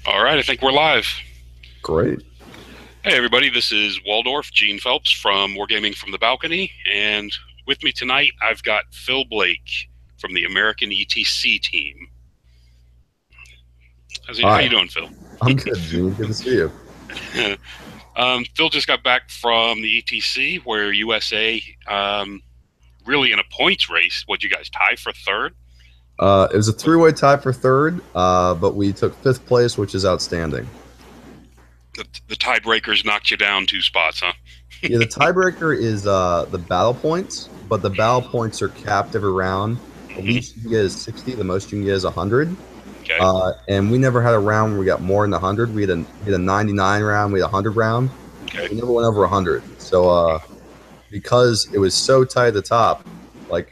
All right, I think we're live. Great. Hey, everybody, this is Waldorf, Gene Phelps from Wargaming from the Balcony, and with me tonight, I've got Phil Blake from the American ETC team. How you Hi. doing, Phil? I'm good, Gene. Good to see you. Phil just got back from the ETC, where USA really in a points race. Would you guys tie for third? It was a three-way tie for third, but we took fifth place, which is outstanding. The tiebreakers knocked you down 2 spots, huh? Yeah, the tiebreaker is the battle points, but the battle points are capped every round. The Hmm. least you can get is 60. The most you can get is 100. Okay. And we never had a round where we got more than 100. We had a 99 round. We had a 100 round. Okay. We never went over 100. So because it was so tight at the top, like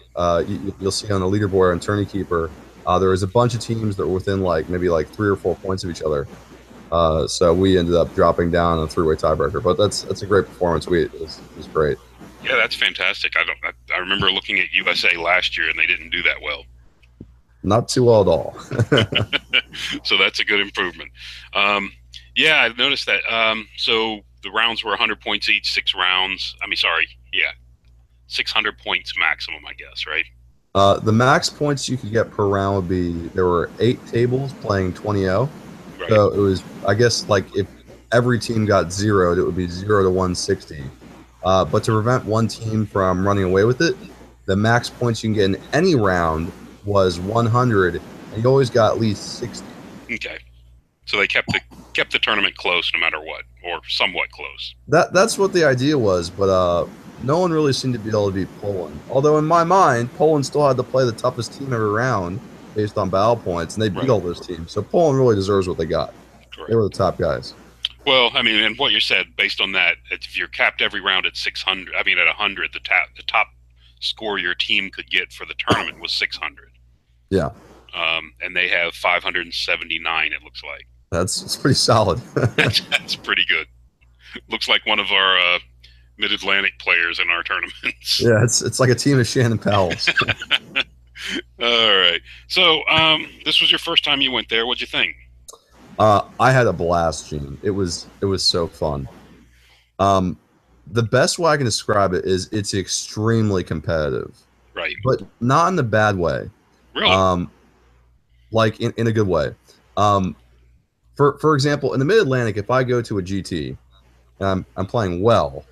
you'll see on the leaderboard on Tourney Keeper, there was a bunch of teams that were within like maybe like 3 or 4 points of each other. So we ended up dropping down on a three-way tiebreaker, but that's a great performance. It was great. Yeah, that's fantastic. I remember looking at USA last year, and they didn't do that well. Not too well at all. So that's a good improvement. Yeah, I've noticed that. So the rounds were 100 points each, 6 rounds. I mean, sorry, yeah, 600 points maximum, I guess, right? The max points you could get per round would be there were 8 tables playing 20-0. Right. So it was, I guess, like if every team got zeroed, it would be 0 to 160. But to prevent one team from running away with it, the max points you can get in any round was 100, and you always got at least 60. Okay. So they kept the tournament close no matter what, or somewhat close. That's what the idea was, but no one really seemed to be able to beat Poland. Although in my mind, Poland still had to play the toughest team every round based on battle points, and they beat Right. all those teams. So Poland really deserves what they got. They Correct. were the top guys. Well, I mean, and what you said, based on that, if you're capped every round at 600, I mean, at 100, the top score your team could get for the tournament was 600. Yeah, And they have 579. It looks like it's pretty solid. that's pretty good. Looks like one of our Mid Atlantic players in our tournaments. Yeah, it's like a team of Shannon Powell's. All right. So this was your first time you went there. What'd you think? I had a blast, Gene. It was so fun. Um, the best way I can describe it is it's extremely competitive, Right. but not in the bad way. Really? Um, like in a good way. Um, for example, in the Mid Atlantic, if I go to a GT and I'm playing well,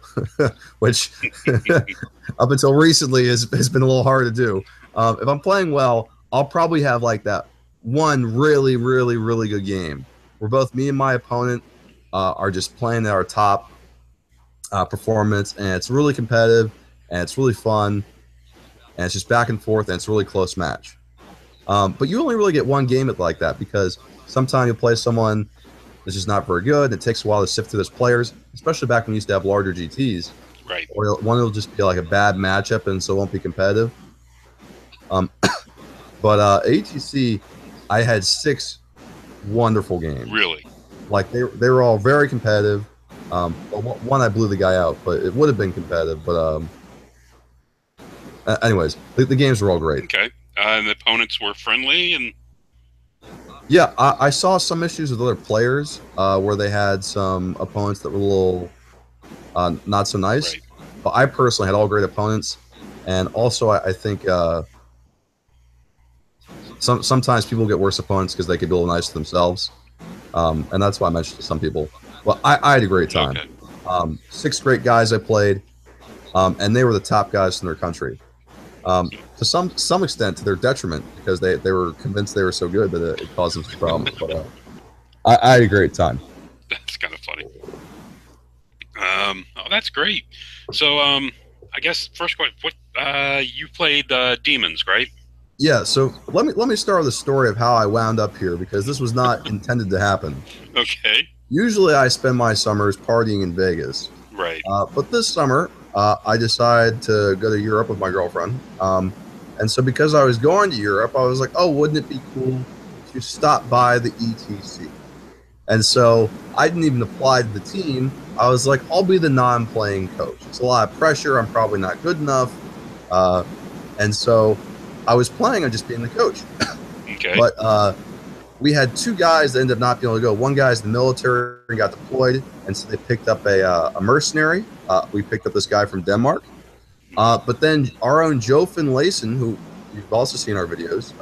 which up until recently has been a little hard to do. If I'm playing well, I'll probably have like that one really, really, really good game where both me and my opponent are just playing at our top performance, and it's really competitive, and it's really fun, and it's just back and forth, and it's a really close match. But you only really get one game at like that because sometimes you'll play someone that's just not very good. And it takes a while to sift through those players, especially back when we used to have larger GTs. Right. Or one will just be like a bad matchup, and so it won't be competitive. Um, but ATC, I had 6 wonderful games. Really? Like they were all very competitive. But one I blew the guy out, but it would have been competitive. But anyways, the games were all great. Okay. And the opponents were friendly and Yeah, I saw some issues with other players where they had some opponents that were a little not so nice. right. But I personally had all great opponents, and also I think sometimes people get worse opponents because they could be a little nice to themselves, and that's why I mentioned to some people. Well, I had a great time. Okay. 6 great guys I played, and they were the top guys in their country. To some extent, to their detriment, because they were convinced they were so good that it caused them some problems. But I had a great time. That's kind of funny. Oh, that's great. So, I guess first question, what you played Demons, right? Yeah, so let me start with the story of how I wound up here because this was not intended to happen. Okay. Usually, I spend my summers partying in Vegas, Right. but this summer I decided to go to Europe with my girlfriend. And so, because I was going to Europe, I was like, "Oh, wouldn't it be cool to stop by the ETC?" And so, I didn't even apply to the team. I was like, "I'll be the non-playing coach." It's a lot of pressure. I'm probably not good enough, and so I was planning on just being the coach. Okay. But we had two guys that ended up not being able to go. One guy's in the military and got deployed, and so they picked up a mercenary. We picked up this guy from Denmark. But then our own Joe Finlayson, who you've also seen our videos,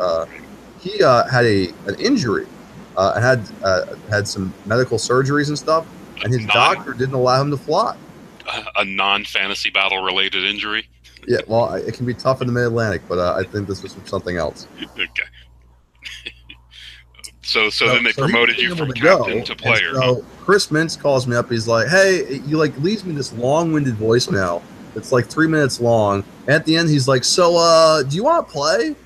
he had an injury and had some medical surgeries and stuff, and his doctor didn't allow him to fly. A non-fantasy battle related injury. Yeah, well, it can be tough in the Mid-Atlantic, but I think this was something else. Okay. So then they promoted you from captain to player. So Chris Mintz calls me up. He's like, "Hey," he like leaves me this long-winded voicemail. It's like 3 minutes long. And at the end, he's like, "So, do you want to play?"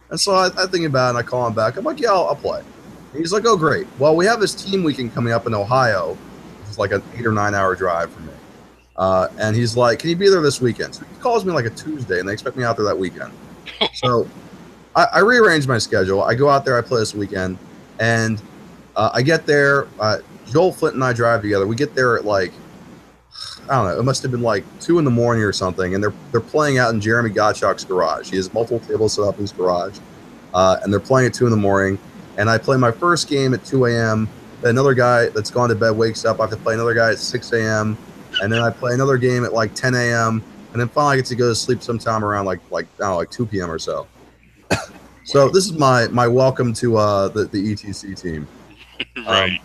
And so I think about it, and I call him back. I'm like, "Yeah, I'll play." And he's like, "Oh, great. Well, we have this team weekend coming up in Ohio. It's like an 8 or 9 hour drive for me." And he's like, "Can you be there this weekend?" So he calls me like a Tuesday, and they expect me out there that weekend. So I rearrange my schedule. I go out there. I play this weekend. And I get there. Joel Flint and I drive together. We get there at like, I don't know, it must have been like 2 in the morning or something. And they're playing out in Jeremy Gottschalk's garage. He has multiple tables set up in his garage. And they're playing at 2 in the morning. And I play my first game at 2 a.m. Another guy that's gone to bed wakes up. I have to play another guy at 6 a.m. And then I play another game at like 10 a.m. And then finally I get to go to sleep sometime around like I don't know, like 2 p.m. or so. So this is my welcome to the ETC team. Right.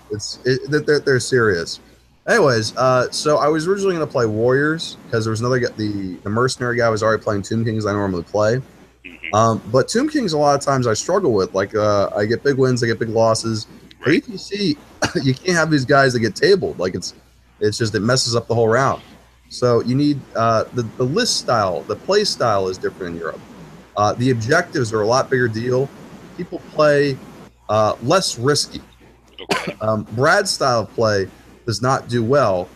They're serious. Anyways, so I was originally going to play Warriors because there was another guy, the mercenary guy was already playing Tomb Kings I normally play. Mm-hmm. But Tomb Kings a lot of times I struggle with. Like I get big wins, I get big losses. Right. But ETC, you can't have these guys that get tabled. Like it's just it messes up the whole round. So you need the list style, the play style is different in Europe. The objectives are a lot bigger deal. People play less risky. Okay. Brad's style of play does not do well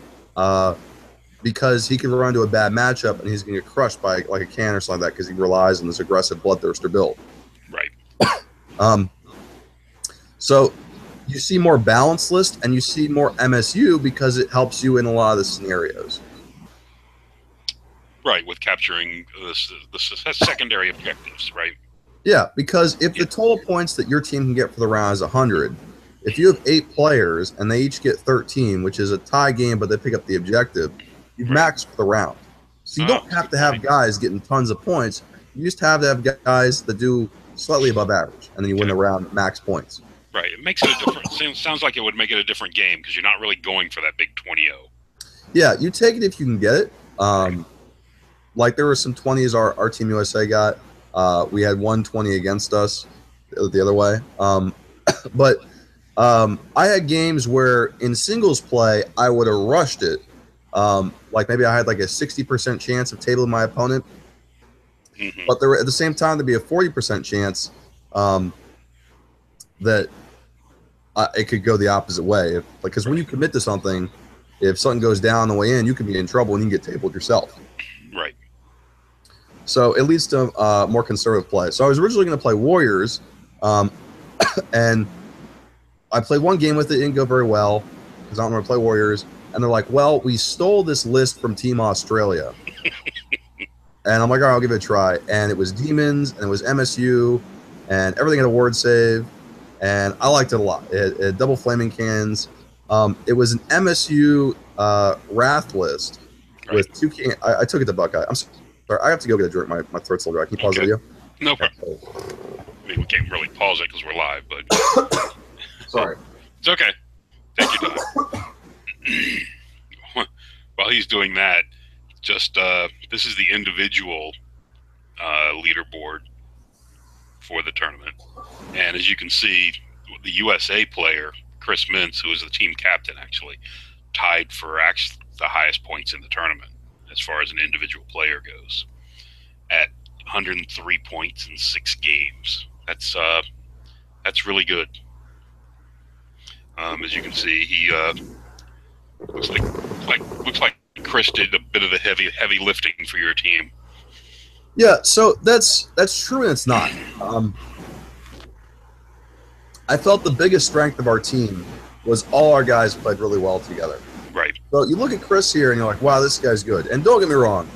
because he can run into a bad matchup and he's going to get crushed by like a can or something like that because he relies on this aggressive bloodthirster build. Right. So you see more balanced list and you see more MSU because it helps you in a lot of the scenarios. Right, with capturing the secondary objectives, right? Yeah, because if the total points that your team can get for the round is 100, if you have 8 players and they each get 13, which is a tie game, but they pick up the objective, you've maxed for the round. So you don't have to have guys getting tons of points. You just have to have guys that do slightly above average, and then you win the round at max points. Right. It makes it a different. Sounds like it would make it a different game because you're not really going for that big 20-0. Yeah, you take it if you can get it. Like there were some 20s our Team USA got. We had 120 against us the other way. But I had games where in singles play, I would have rushed it. Like maybe I had like a 60% chance of tabling my opponent. Mm-hmm. But there at the same time, there'd be a 40% chance that it could go the opposite way. Because when you commit to something, if something goes down the way in, you can be in trouble and you can get tabled yourself. Right. So it leads to more conservative play. So I was originally going to play Warriors, and I played one game with it. It didn't go very well because I don't want to play Warriors. And they're like, "Well, we stole this list from Team Australia." And I'm like, "All right, I'll give it a try." And it was Demons, and it was MSU, and everything had a ward save, and I liked it a lot. It had double flaming cannons. It was an MSU Wrath list with 2 can. I took it to Buckeye. I'm sorry, I have to go get a drink. My throat's a little dry. Can you pause the video? No problem. I mean, we can't really pause it because we're live, but sorry. It's okay. Take your time. While he's doing that, just this is the individual leaderboard for the tournament, and as you can see, the USA player Chris Mintz, who is the team captain, actually tied for the highest points in the tournament as far as an individual player goes, at 103 points in 6 games. That's really good. As you can see, he looks like Chris did a bit of the heavy lifting for your team. Yeah, so that's true and it's not. I felt the biggest strength of our team was all our guys played really well together. Right. So you look at Chris here and you're like, wow, this guy's good. And don't get me wrong,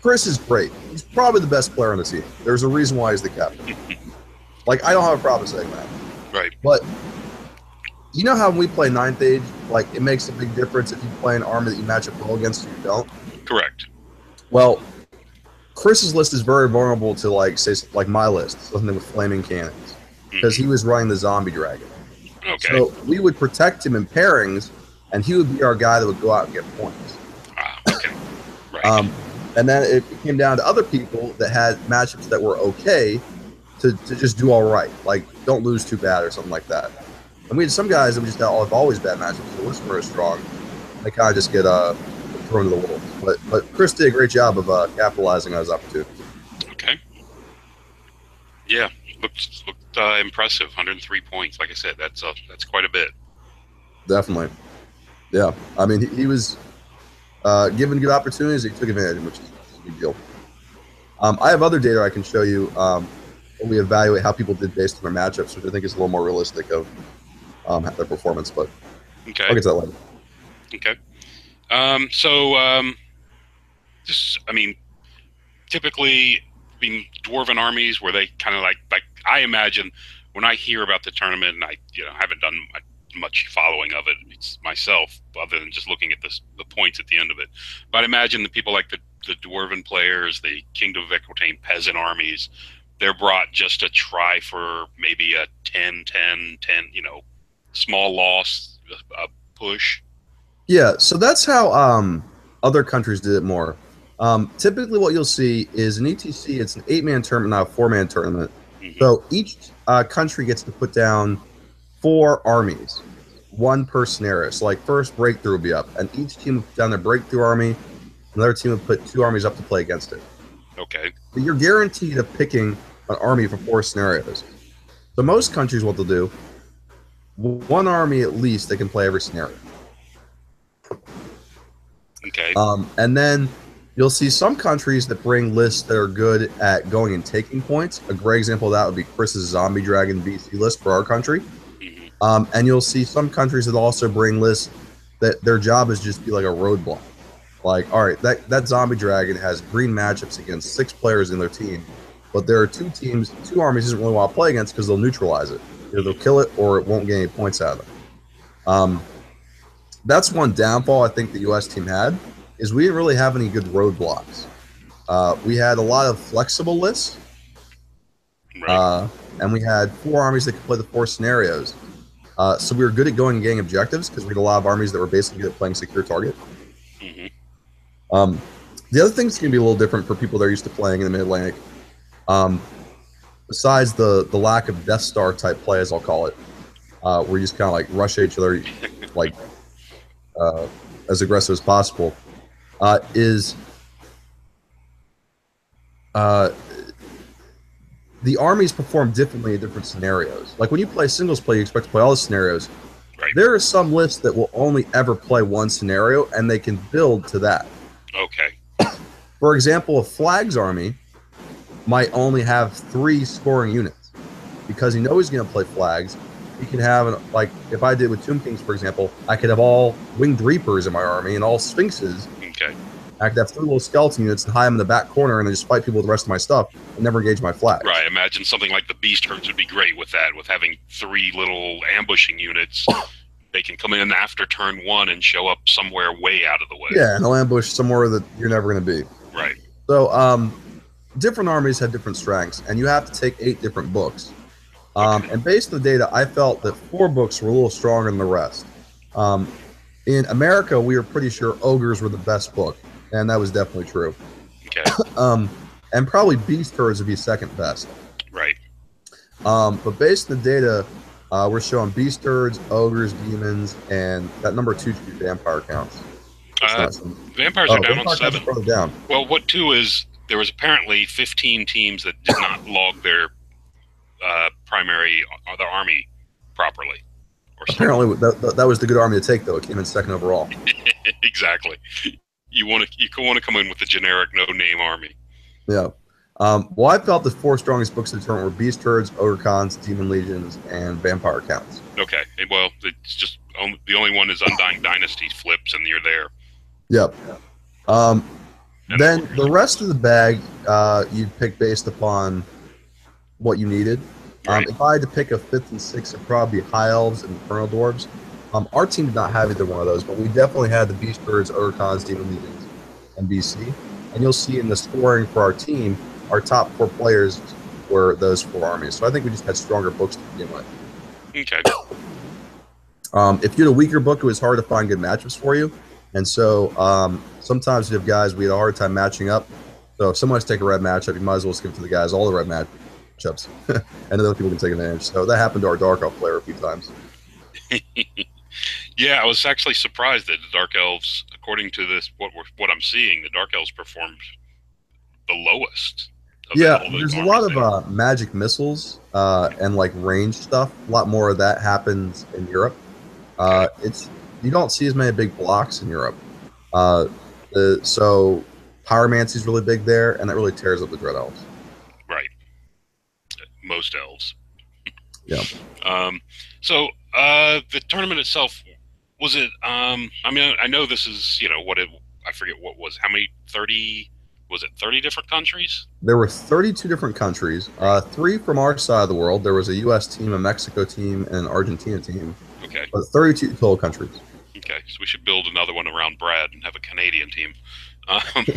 Chris is great. He's probably the best player on the team. There's a reason why he's the captain. Like, I don't have a problem saying that. Right. But you know how when we play 9th Age, like it makes a big difference if you play an army that you match up well against or you don't? Correct. Well, Chris's list is very vulnerable to, like, say, like my list, something with flaming cannons, because he was running the zombie dragon. Okay. So we would protect him in pairings, and he would be our guy that would go out and get points. Okay. Right. And then it came down to other people that had matchups that were okay to just do all right, like don't lose too bad or something like that. And we had some guys that we just have always bad matchups. The list were strong. They kind of just get thrown to the wolves. But Chris did a great job of capitalizing on his opportunities. Okay. Yeah, looked impressive. 103 points. Like I said, that's quite a bit. Definitely. Yeah, I mean he was given good opportunities. He took advantage, which is a big deal. I have other data I can show you. We evaluate how people did based on their matchups, which I think is a little more realistic of their performance. But okay, I'll get to that later. Okay. Just, I mean, typically, dwarven armies where they kind of like I imagine when I hear about the tournament, and I haven't done much following of it myself, other than just looking at the points at the end of it. But I imagine the people like the dwarven players, the Kingdom of Aquitaine peasant armies, they're brought just to try for maybe a 10-10, small loss, a push. Yeah, so that's how other countries did it more. Typically, what you'll see is an ETC. It's an 8-man tournament, not a 4-man tournament. Mm-hmm. So each country gets to put down 4 armies, 1 per scenario. So, like, first breakthrough will be up, and each team will put down their breakthrough army. Another team will put 2 armies up to play against it. Okay. But you're guaranteed of picking an army for 4 scenarios. So most countries, what they'll do, 1 army at least they can play every scenario. Okay. And then you'll see some countries that bring lists that are good at going and taking points. A great example of that would be Chris's Zombie Dragon BC list for our country. Mm-hmm. And you'll see some countries that also bring lists that their job is just be like a roadblock. Like, all right, that Zombie Dragon has green matchups against 6 players in their team, but there are 2 armies doesn't really want to play against because they'll neutralize it. Either they'll kill it or it won't get any points out of it. That's one downfall I think the U.S. team had, is we didn't really have any good roadblocks. We had a lot of flexible lists, right. And we had 4 armies that could play the 4 scenarios. So we were good at going and getting objectives because we had a lot of armies that were basically good at playing secure target. Mm-hmm. The other thing that's going to be a little different for people that are used to playing in the Mid-Atlantic, besides the lack of Death Star type play, as I'll call it, where you just kind of like rush at each other, like as aggressive as possible, is the armies perform differently in different scenarios. Like when you play singles play, you expect to play all the scenarios. Right. There are some lists that will only ever play 1 scenario, and they can build to that. Okay. For example, a Flags army might only have 3 scoring units because he knows he's going to play Flags. He can have, like, if I did with Tomb Kings, for example, I could have all Winged Reapers in my army and all Sphinxes. Okay. I could have 3 little skeleton units and hide them in the back corner and then just fight people with the rest of my stuff and never engage my flag. Right. Imagine something like the Beast Herds would be great with that, with having 3 little ambushing units. They can come in after turn 1 and show up somewhere way out of the way. Yeah, and they'll ambush somewhere that you're never going to be. Right. So, different armies have different strengths, and you have to take 8 different books. Okay. And based on the data, I felt that 4 books were a little stronger than the rest. In America, we were pretty sure Ogres were the best book, and that was definitely true. Okay. And probably Beast Herds would be second best. Right. But based on the data, we're showing Beast Herds, Ogres, Demons, and that number 2 should be Vampire counts. Vampires are down on 7. Down. Well, what 2 is, there was apparently 15 teams that did not log their the army properly. Apparently, that was the good army to take, though. It came in second overall. Exactly. You want to come in with the generic no-name army. Yeah. Well, I felt the 4 strongest books in the tournament were Beast Herds, Ogre Cons, Demon Legions, and Vampire Counts. Okay. Well, it's just the only one is Undying Dynasty flips, and you're there. Yep. Then the rest of the bag, you pick based upon what you needed. Right. If I had to pick a fifth and sixth, it'd probably be High Elves and Infernal Dwarves. Our team did not have either one of those, but we definitely had the Beast Birds, Urkons, Demon Legions, and BC. And you'll see in the scoring for our team, our top 4 players were those 4 armies. So I think we just had stronger books to begin with. Okay. If you had a weaker book, it was hard to find good matchups for you. And so sometimes you have guys we had a hard time matching up. So if someone wants to take a red matchup, you might as well skip to the guys all the red matchups, and other people can take advantage. So that happened to our Dark Elf player a few times. Yeah, I was actually surprised that the Dark Elves, according to this, what I'm seeing, the Dark Elves performed the lowest. Yeah, there's a lot of magic missiles and like range stuff. A lot more of that happens in Europe. It's you don't see as many big blocks in Europe. So pyromancy is really big there, and that really tears up the Dread Elves. Right. Most elves. Yeah. So the tournament itself, was it? I mean, I know this is I forget what was how many 30. Was it 30 different countries? There were 32 different countries. 3 from our side of the world. There was a U.S. team, a Mexico team, and an Argentina team. Okay. But 32 total countries. Okay, so we should build another one around Brad and have a Canadian team.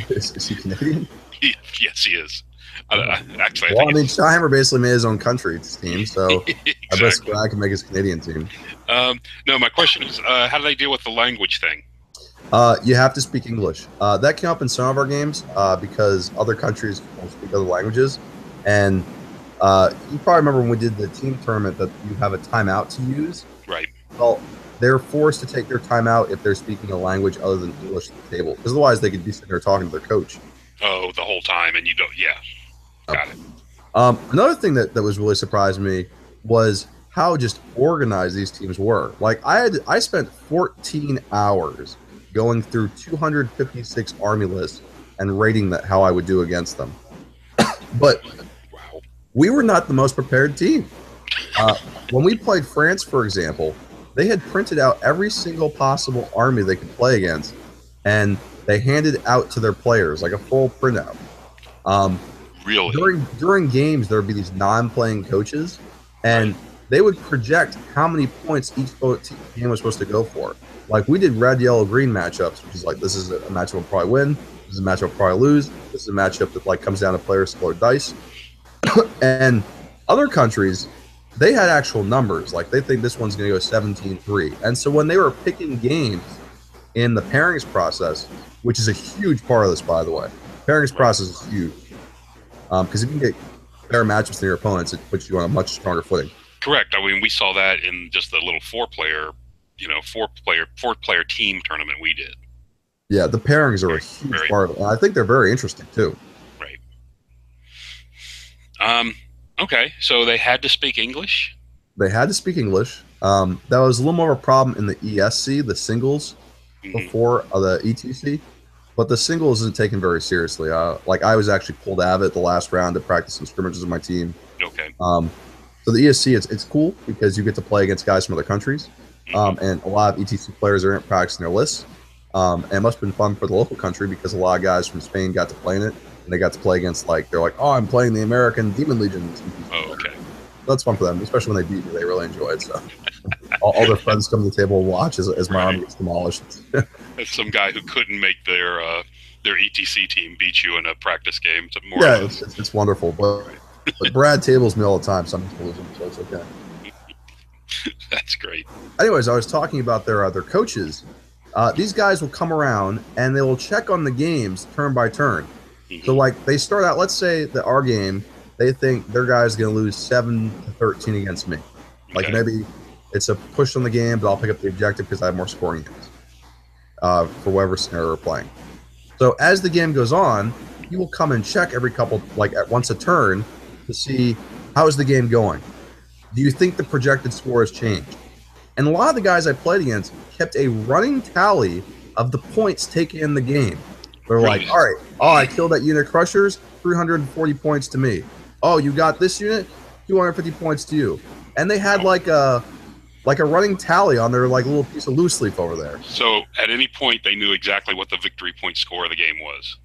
Is he Canadian? Yes, he is. Actually, I mean, Shyhammer basically made his own country team, so exactly. I bet Brad can make his Canadian team. No, my question is, how do they deal with the language thing? You have to speak English. That came up in some of our games because other countries don't speak other languages. And you probably remember when we did the team tournament that you have a timeout to use. Right. Well, they're forced to take their timeout if they're speaking a language other than English at the table. Because otherwise they could be sitting there talking to their coach. Oh, the whole time, and you don't, yeah. Got it. Another thing that was really surprised me was how just organized these teams were. Like I spent 14 hours going through 256 army lists and rating that how I would do against them. But wow, we were not the most prepared team. When we played France, for example, they had printed out every single possible army they could play against, and they handed out to their players like a full printout. Really? During games, there would be these non-playing coaches, and they would project how many points each team was supposed to go for. Like we did red, yellow, green matchups, which is like this is a matchup we'll probably win. This is a matchup we'll probably lose. This is a matchup that like comes down to players score dice. And other countries, they had actual numbers. Like they think this one's going to go 17-3. And so when they were picking games in the pairings process, which is a huge part of this, by the way, pairings process is huge. Because if you can get better matchups than your opponents, it puts you on a much stronger footing. Correct. I mean, we saw that in just the little four-player team tournament we did. Yeah, the pairings are a huge part of it. And I think they're very interesting too. Right. Okay, so they had to speak English? They had to speak English. That was a little more of a problem in the ESC, the singles, before the ETC. But the singles isn't taken very seriously. Like I was actually pulled out of it the last round to practice some scrimmages with my team. Okay. So the ESC, it's cool because you get to play against guys from other countries. And a lot of ETC players are in it practicing their lists. And it must have been fun for the local country because a lot of guys from Spain got to play in it. And they got to play against, they're like, oh, I'm playing the American Demon Legion. Oh, okay. That's fun for them, especially when they beat me. They really enjoy it. So all their friends come to the table and watch as my army gets demolished. That's some guy who couldn't make their ETC team beat you in a practice game. It's wonderful. But Brad tables me all the time. Some people lose them, so it's okay. That's great. Anyways, I was talking about their coaches. These guys will come around and they will check on the games turn by turn. So like they start out, let's say that our game, they think their guy's going to lose 7-13 against me. Like maybe it's a push on the game, but I'll pick up the objective because I have more scoring games for whatever scenario we're playing. So as the game goes on, he will come and check every couple, like at once a turn, to see how is the game going. Do you think the projected score has changed? And a lot of the guys I played against kept a running tally of the points taken in the game. They're like, all right, I killed that unit crushers, 340 points to me. Oh, you got this unit, 250 points to you. And they had like a running tally on their like little piece of loose leaf over there. So at any point they knew exactly what the victory point score of the game was.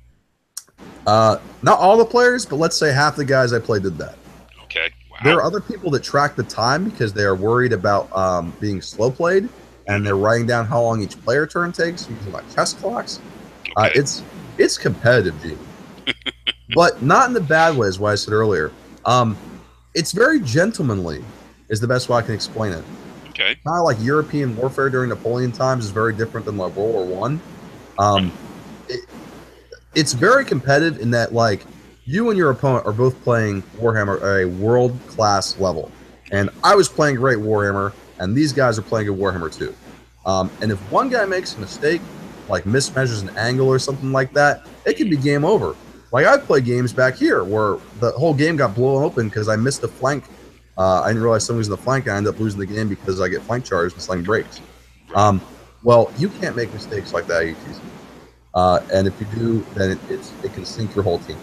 Not all the players, but let's say half the guys I played did that. Okay. Wow. There are other people that track the time because they are worried about being slow played, and they're writing down how long each player turn takes using like chess clocks. Okay. It's competitive, Gene, but not in the bad way, as what I said earlier. It's very gentlemanly, is the best way I can explain it. Okay. Kind of like European warfare during Napoleon times is very different than like World War One. It's very competitive in that like you and your opponent are both playing Warhammer at a world class level, and I was playing great Warhammer, and these guys are playing a Warhammer too. And if one guy makes a mistake, like mismeasures an angle or something like that, it can be game over. Like I've played games back here where the whole game got blown open because I missed a flank. I didn't realize someone was in the flank, and I ended up losing the game because I get flank charged and sling breaks. Well, you can't make mistakes like that at ETC. And if you do, then it can sink your whole team.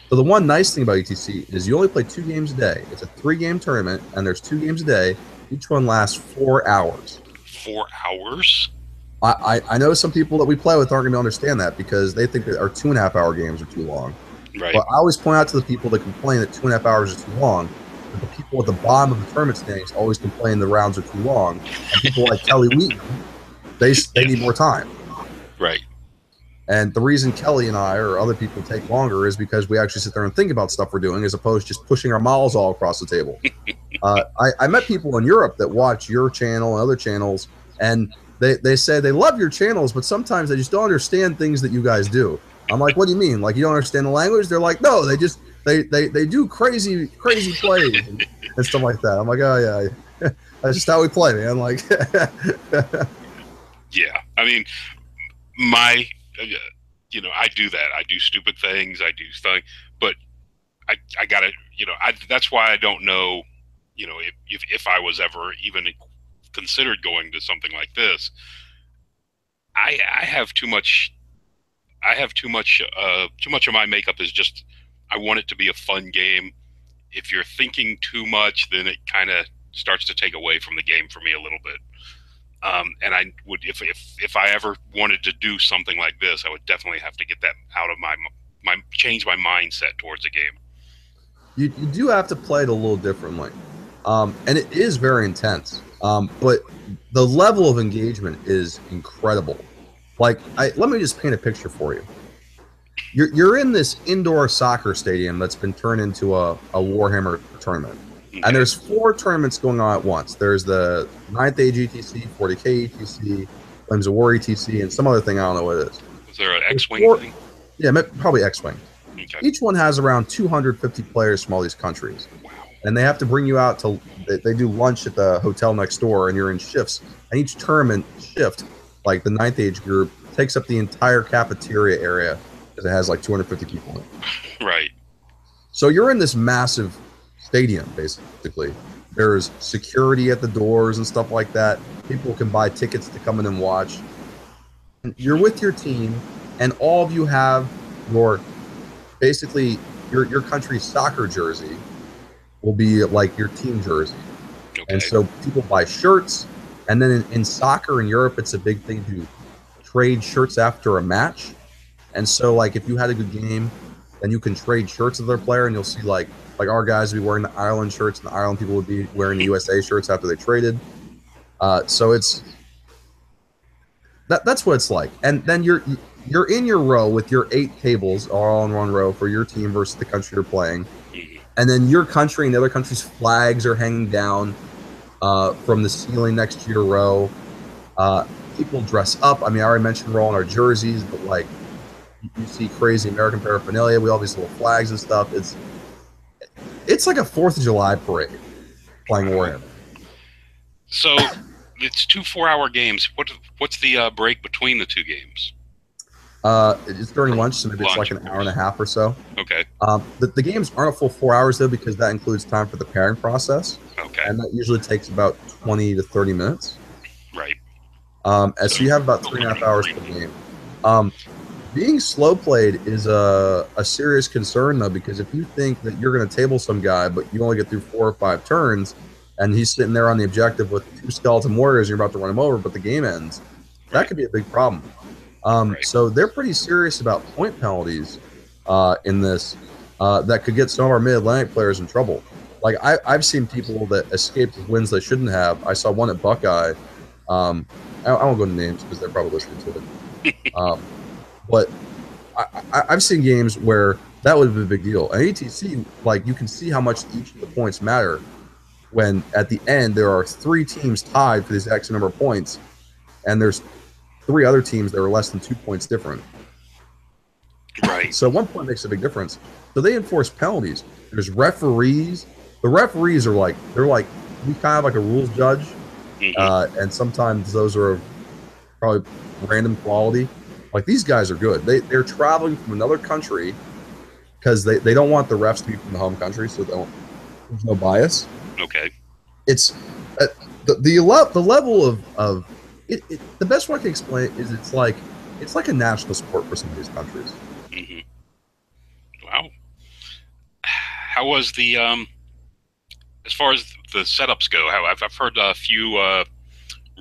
So the one nice thing about ETC is you only play 2 games a day. It's a 3-game tournament, and there's 2 games a day. Each one lasts 4 hours. 4 hours? I know some people that we play with aren't going to understand that because they think that our 2.5-hour games are too long. Right. But I always point out to the people that complain that 2.5 hours is too long. But the people at the bottom of the tournament standings always complain the rounds are too long. And people like Kelly Wheaton, they need more time. Right. And the reason Kelly and I or other people take longer is because we actually sit there and think about stuff we're doing as opposed to just pushing our mouths all across the table. I met people in Europe that watch your channel and other channels, and they say they love your channels, but sometimes they just don't understand things that you guys do. I'm like, what do you mean? Like, you don't understand the language? They're like, no, they do crazy plays and stuff like that. I'm like, oh yeah, that's just how we play, man. Like, yeah. I mean, I do that. I do stupid things. I do stuff, but I gotta, that's why I don't know, if I was ever even considered going to something like this. I have too much. I have too much of my makeup is just, I want it to be a fun game. If you're thinking too much, then it kind of starts to take away from the game for me a little bit. And I would, if I ever wanted to do something like this, I would definitely have to get that out of my change my mindset towards the game. You do have to play it a little differently, and it is very intense. But the level of engagement is incredible. Like, let me just paint a picture for you. You're in this indoor soccer stadium that's been turned into a Warhammer tournament. And there's 4 tournaments going on at once. There's the 9th Age ETC, 40K ETC, Flames of War ETC, and some other thing I don't know what it is. Is there an X-Wing thing? Yeah, probably X-Wing. Okay. Each one has around 250 players from all these countries. Wow. And they have to bring you out to, they do lunch at the hotel next door, and you're in shifts. And each tournament shift, like the 9th Age group, takes up the entire cafeteria area because it has like 250 people in it. Right. So you're in this massive stadium, basically. There's security at the doors and stuff like that. People can buy tickets to come in and watch. And you're with your team, and all of you have your country's soccer jersey will be like your team jersey. Okay. And so people buy shirts, and then in soccer in Europe, it's a big thing to trade shirts after a match. And so, like, if you had a good game, then you can trade shirts with their player, and you'll see like our guys would be wearing the Ireland shirts, and the Ireland people would be wearing the USA shirts after they traded. So that's what it's like. And then you're in your row with your 8 tables all in one row for your team versus the country you're playing. And then your country and the other country's flags are hanging down from the ceiling next to your row. People dress up. I mean, I already mentioned we're all in our jerseys, but like you see crazy American paraphernalia. We all have these little flags and stuff. It's like a 4th of July parade playing Warhammer. So it's 2 4-hour games. What's the break between the 2 games? It's during lunch, so maybe it's like an hour and a half or so. Okay. The games aren't a full 4 hours though, because that includes time for the pairing process. Okay. And that usually takes about 20 to 30 minutes. Right. So you have about 3.5 hours per game. Being slow played is a serious concern though, because if you think that you're going to table some guy, but you only get through 4 or 5 turns, and he's sitting there on the objective with 2 skeleton warriors, and you're about to run him over, but the game ends, that could be a big problem. So they're pretty serious about point penalties in this that could get some of our Mid-Atlantic players in trouble. like I've seen people that escaped wins they shouldn't have. I saw one at Buckeye. I won't go into names because they're probably listening to it. But I've seen games where that would have been a big deal. And ATC, like you can see how much each of the points matter when at the end there are 3 teams tied for the exact same number of points, and there's 3 other teams that are less than 2 points different. Right. So 1 point makes a big difference. So they enforce penalties. There's referees. The referees are like we kind of like a rules judge, and sometimes those are probably random quality. Like these guys are good. They're traveling from another country because they don't want the refs to be from the home country, so there's no bias. Okay. It's the level of it, the best way I can explain it is it's like a national sport for some of these countries. Wow. How was the as far as the setups go? How I've heard a few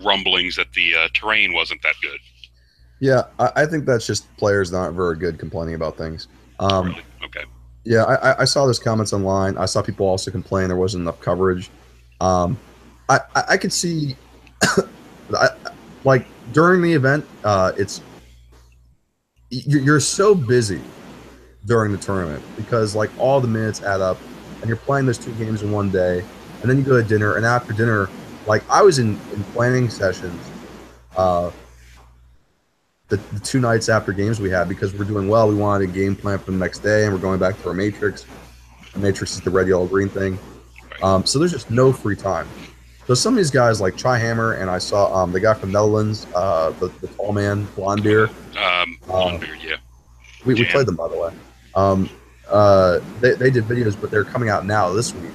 rumblings that the terrain wasn't that good. Yeah, I think that's just players not very good complaining about things. Really? Okay. Yeah, I saw those comments online. I saw people also complain there wasn't enough coverage. I could see, like during the event, you're so busy during the tournament because like all the minutes add up, and you're playing those 2 games in one day, and then you go to dinner, and after dinner, like I was in planning sessions, the 2 nights after games we had because we're doing well. We wanted a game plan for the next day, and we're going back to our matrix. The matrix is the red, yellow, green thing. So there's just no free time. So some of these guys like Tri-Hammer, and I saw the guy from Netherlands, the tall man, blonde beard. Blonde beard, yeah. We played them, by the way. They did videos, but they're coming out now this week.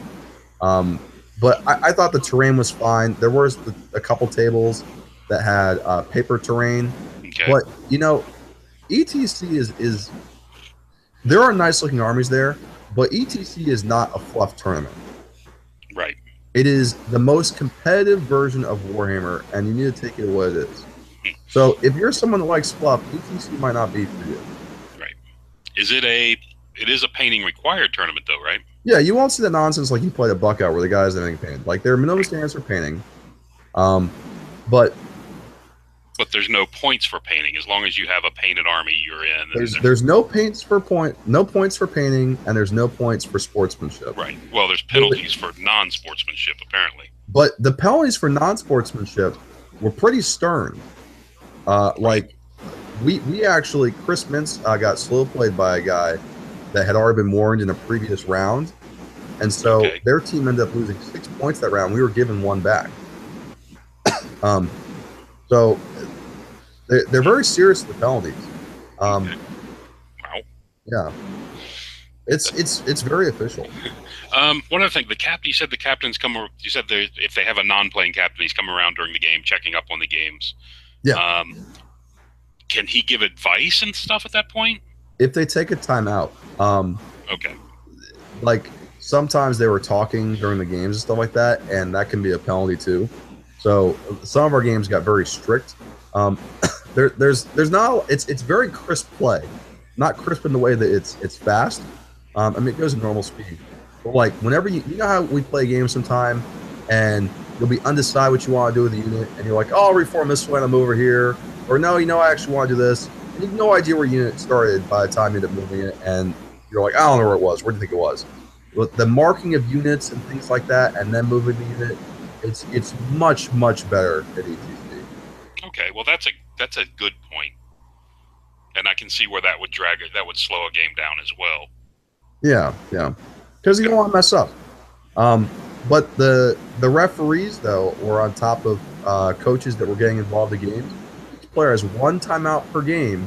But I thought the terrain was fine. There was a couple tables that had paper terrain. Okay. But, you know, ETC is there are nice looking armies there, but ETC is not a fluff tournament. Right. It is the most competitive version of Warhammer, and you need to take it what it is. So if you're someone that likes fluff, ETC might not be for you. Right. It is a painting required tournament though, right? Yeah, you won't see that nonsense like you played at Buckout where the guys have anything painted. Like there are minimum standards for painting. But there's no points for painting as long as you have a painted army you're in. There's no points for painting, and there's no points for sportsmanship. Right. Well, there's penalties for non-sportsmanship apparently. But the penalties for non-sportsmanship were pretty stern. Like we actually Chris Mintz got slow played by a guy that had already been warned in a previous round, and so their team ended up losing 6 points that round. We were given 1 back. So they're very serious with the penalties. Wow. Yeah, it's very official. One other thing, you said the captains come. You said if they have a non-playing captain, he's come around during the game, checking up on the games. Yeah. Can he give advice and stuff at that point? If they take a timeout. Okay. Like sometimes they were talking during the games and stuff like that, and that can be a penalty too. So some of our games got very strict. There's not. It's very crisp play, not crisp in the way that it's fast. I mean, it goes at normal speed. But like whenever you know how we play games sometime, and you'll be undecided what you want to do with the unit, and you're like, oh, I'll reform this way, and I'm over here, or no, I actually want to do this. And you have no idea where your unit started by the time you end up moving it, and you're like, I don't know where it was. Where do you think it was? But the marking of units and things like that, and then moving the unit, it's much better at ETC. Okay, well that's a good point, and I can see where that would slow a game down as well. Yeah, because you don't want to mess up. But the referees though were on top of coaches that were getting involved in games. Each player has 1 timeout per game,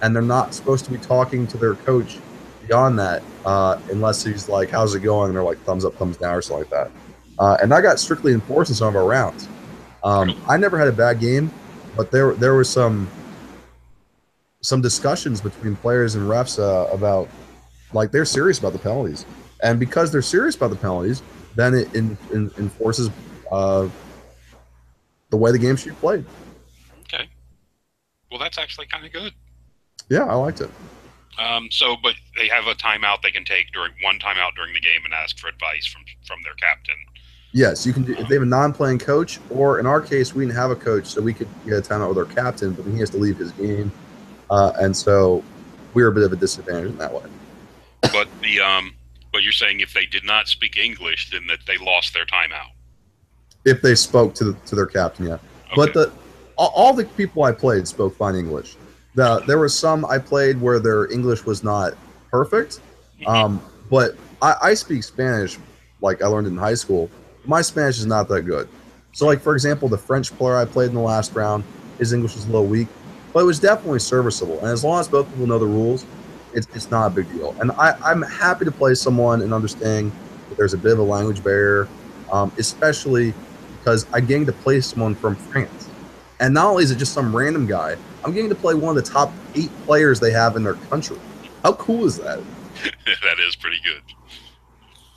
and they're not supposed to be talking to their coach beyond that unless he's like, "How's it going?" And they're like, "Thumbs up, thumbs down," or something like that. And that got strictly enforced in some of our rounds. I never had a bad game, but there was some discussions between players and refs about like they're serious about the penalties, and because they're serious about the penalties, then it enforces the way the game should be played. Okay, well that's actually kind of good. Yeah, I liked it. But they have a timeout they can take during one timeout during the game and ask for advice from their captain. Yes, you can do if they have a non-playing coach, or in our case, we didn't have a coach, so we could get a timeout with our captain, but he has to leave his game, and so we were a bit of a disadvantage in that way. But you're saying if they did not speak English, then that they lost their timeout. If they spoke to their captain, yeah. Okay. But all the people I played spoke fine English. There were some I played where their English was not perfect, but I speak Spanish like I learned in high school. My Spanish is not that good. So, like for example, the French player I played in the last round, his English was a little weak, but it was definitely serviceable. And as long as both people know the rules, it's not a big deal. And I'm happy to play someone and understanding that there's a bit of a language barrier, especially because I'm getting to play someone from France. And not only is it just some random guy, I'm getting to play one of the top 8 players they have in their country. How cool is that? That is pretty good.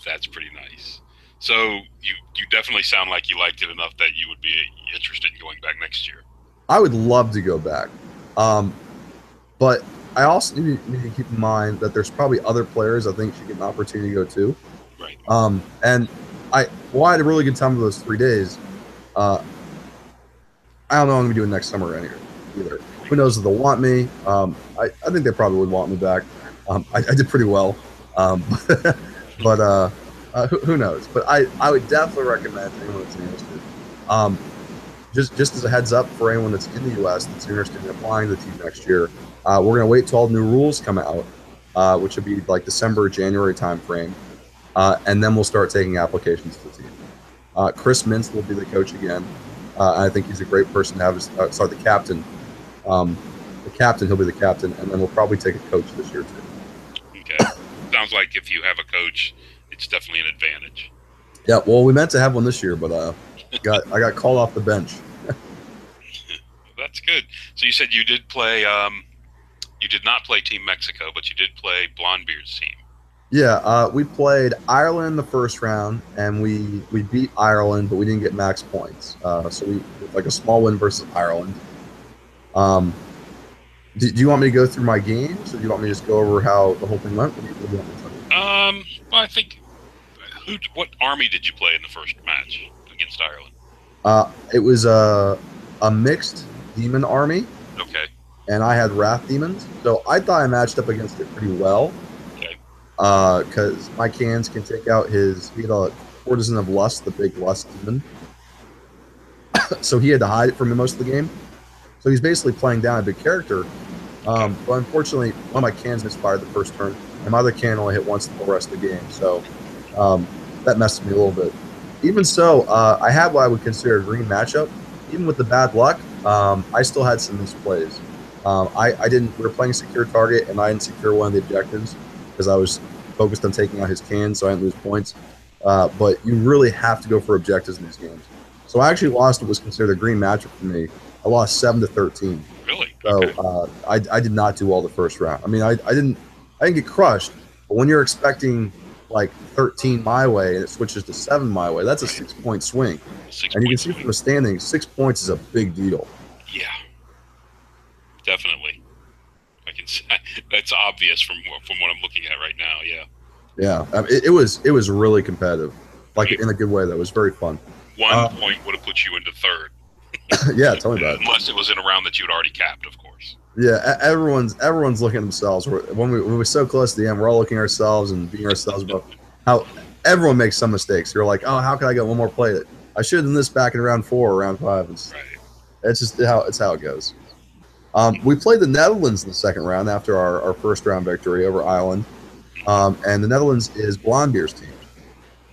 That's pretty nice. So you definitely sound like you liked it enough that you would be interested in going back next year. I would love to go back. But I also need to keep in mind that there's probably other players I think should get an opportunity to go too. Right. And I had a really good time with those 3 days. I don't know what I'm gonna be doing next summer either. Who knows if they'll want me? I think they probably would want me back. I did pretty well, but who knows? But I would definitely recommend anyone that's interested. Just as a heads up for anyone that's in the U.S. that's interested in applying to the team next year, we're gonna wait till all the new rules come out, which will be like December, January timeframe, and then we'll start taking applications to the team. Chris Mintz will be the coach again. I think he's a great person to have. The captain. He'll be the captain, and then we'll probably take a coach this year too. Okay. Sounds like if you have a coach, it's definitely an advantage. Yeah. Well, we meant to have one this year, but I got called off the bench. That's good. So you said you did play. You did not play Team Mexico, but you did play Blondebeard's team. Yeah, we played Ireland in the first round, and we beat Ireland, but we didn't get max points. So we like a small win versus Ireland. Do you want me to go through my games, or do you want me to just go over how the whole thing went? What do you want me to tell you? Well, I think what army did you play in the first match against Ireland? It was a mixed demon army. Okay. And I had Wrath Demons, so I thought I matched up against it pretty well. Because my cans can take out he had a Courtesan of Lust, the big Lust demon. So he had to hide it from me most of the game. So he's basically playing down a big character. But unfortunately, one of my cans misfired the first turn, and my other can only hit once the whole rest of the game. So that messed me a little bit. Even so, I had what I would consider a green matchup. Even with the bad luck, I still had some misplays. We were playing secure target, and I didn't secure one of the objectives because I was focused on taking out his cans, so I didn't lose points. But you really have to go for objectives in these games. So I actually lost what was considered a green matchup for me. I lost 7-13. Really? So okay. I did not do well the first round. I mean, I didn't get crushed, but when you're expecting like 13 my way and it switches to 7 my way, that's a 6-point swing. And you can see from the standings, 6 points is a big deal. Yeah, definitely. I can say that's obvious from what I'm looking at right now. Yeah. Yeah, it was really competitive, like in a good way. That was very fun. 1 point would have put you into third. Yeah, tell me about it. Unless it was in a round that you had already capped, of course. Yeah, everyone's looking at themselves. When we're so close to the end, we're all looking at ourselves and beating ourselves about how everyone makes some mistakes. You're like, oh, how can I get one more play? I should have done this back in round 4 or round 5. It's just how it goes. We played the Netherlands in the second round after our first round victory over Ireland. And the Netherlands is Blondebeard's team.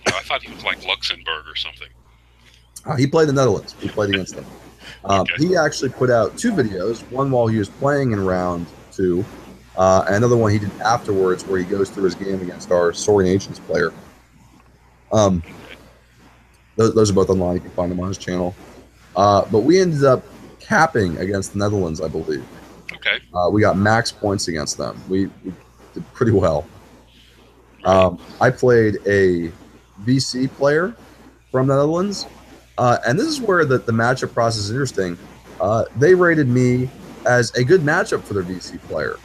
Oh, I thought he was like Luxembourg or something. He played the Netherlands. He played against them. Okay. He actually put out 2 videos, one while he was playing in round 2, and another one he did afterwards where he goes through his game against our Saurian Ancients player. Those are both online. You can find them on his channel. But we ended up capping against the Netherlands, I believe. Okay. We got max points against them. We did pretty well. I played a VC player from the Netherlands, and this is where the matchup process is interesting. They rated me as a good matchup for their VC player.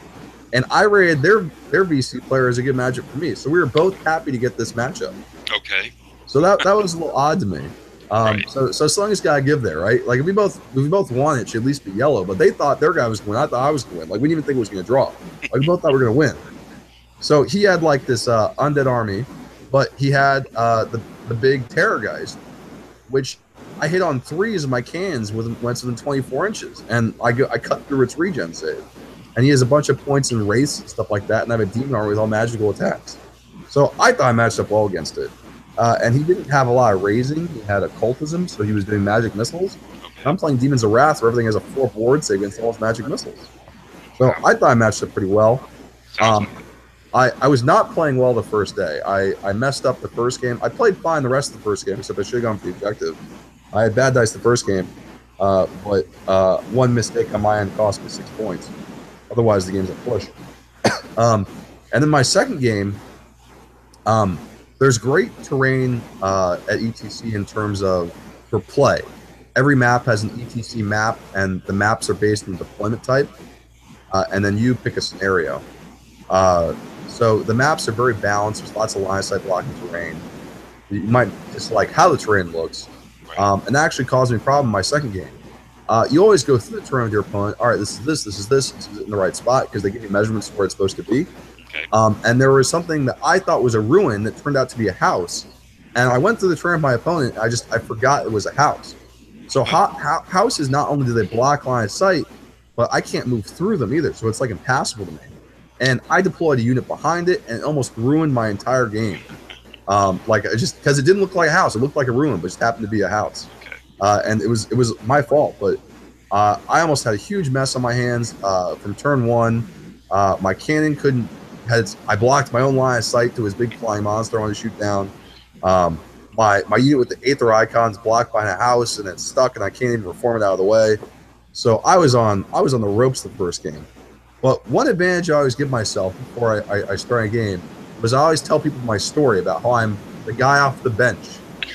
and I rated their VC player as a good matchup for me. So we were both happy to get this matchup. Okay. So that was a little odd to me. Right. So Sony's got to give there, right? Like if we both won, it should at least be yellow. But they thought their guy was going to win. I thought I was going to win. Like we didn't even think it was going to draw. Like we both thought we were going to win. So he had like this undead army, but he had the big Terrorgeist, which I hit on 3s of my cans went within 24 inches, and I cut through its regen save. And he has a bunch of points in race and stuff like that, and I have a demon army with all magical attacks. So I thought I matched up well against it. And he didn't have a lot of raising. He had occultism, so he was doing magic missiles. Okay. I'm playing Demons of Wrath, where everything has a 4 board save against all his magic missiles. So I thought I matched up pretty well. I was not playing well the first day. I messed up the first game. I played fine the rest of the first game, except I should have gone for the objective. I had bad dice the first game, but one mistake on my end cost me 6 points. Otherwise, the game's a push. And then my second game, there's great terrain at ETC in terms of for play. Every map has an ETC map, and the maps are based on deployment type, and then you pick a scenario. So the maps are very balanced. There's lots of line of sight blocking terrain. You might dislike how the terrain looks, and that actually caused me a problem in my second game. You always go through the terrain with your opponent. All right, this is in the right spot, because they give you measurements where it's supposed to be. Okay. And there was something that I thought was a ruin that turned out to be a house. And I went through the terrain of my opponent. I forgot it was a house. So houses, not only do they block line of sight, but I can't move through them either. So it's like impassable to me. And I deployed a unit behind it, and it almost ruined my entire game. Just because it didn't look like a house, it looked like a ruin, but it just happened to be a house. Okay. And it was my fault. But I almost had a huge mess on my hands from turn 1. My cannon couldn't. I blocked my own line of sight to his big flying monster I wanted to shoot down. My unit with the Aether icons blocked behind a house, and it's stuck, and I can't even reform it out of the way. So I was on the ropes the first game. But one advantage I always give myself before I start a game was I always tell people my story about how I'm the guy off the bench,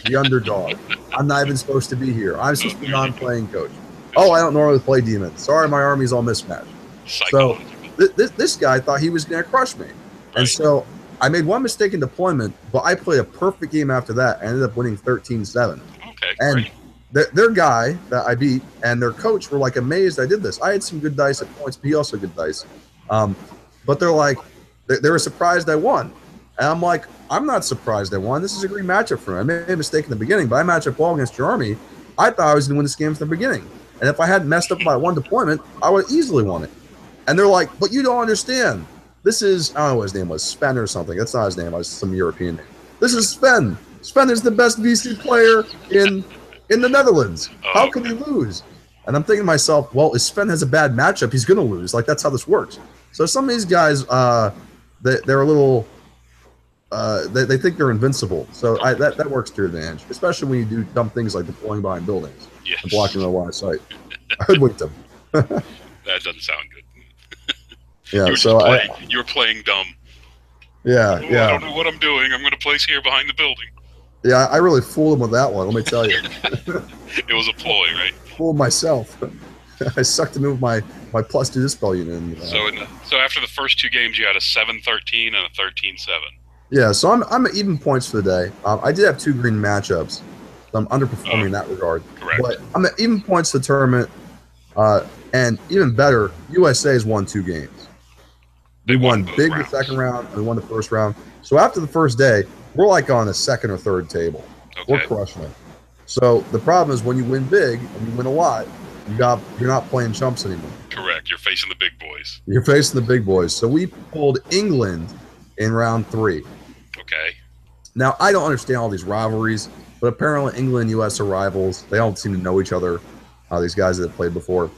the underdog. I'm not even supposed to be here. I'm supposed to be non-playing coach. Oh, I don't normally play demons. Sorry, my army's all mismatched. So this guy thought he was going to crush me. And so I made one mistake in deployment, but I played a perfect game after that. I ended up winning 13-7. Okay, and their guy that I beat and their coach were like amazed I did this. I had some good dice at points, but he also had good dice. But they're like, they were surprised I won. And I'm like, I'm not surprised I won. This is a great matchup for me. I made a mistake in the beginning, but I matched up well against your army. I thought I was going to win this game from the beginning. And if I hadn't messed up by one deployment, I would have easily won it. And they're like, but you don't understand. This is, I don't know what his name was, Sven or something. That's not his name. It was some European name. This is Sven. Sven is the best VC player in the Netherlands. How can he lose? And I'm thinking to myself, well, if Sven has a bad matchup, he's going to lose. Like, that's how this works. So some of these guys, they're a little, they think they're invincible. So that works to your advantage, especially when you do dumb things like deploying behind buildings and blocking their line of sight. I hoodwinked them. That doesn't sound good. Yeah, you were playing dumb. Yeah, I don't know what I'm doing. I'm going to place here behind the building. Yeah, I really fooled him with that one. Let me tell you. It was a ploy, right? Fooled myself. I sucked him with my +2 dispel unit. So after the first 2 games, you had a 7-13 and a 13-7. Yeah, so I'm at even points for the day. I did have 2 green matchups, so I'm underperforming in that regard. Correct. But I'm at even points for the tournament, and even better, USA's won 2 games. We won big the second round, and we won the first round. So after the first day, we're like on the second or third table. Okay. We're crushing it. So the problem is when you win big and you win a lot, you're not playing chumps anymore. Correct. You're facing the big boys. You're facing the big boys. So we pulled England in round 3. Okay. Now, I don't understand all these rivalries, but apparently England and U.S. are rivals. They all seem to know each other, these guys that have played before.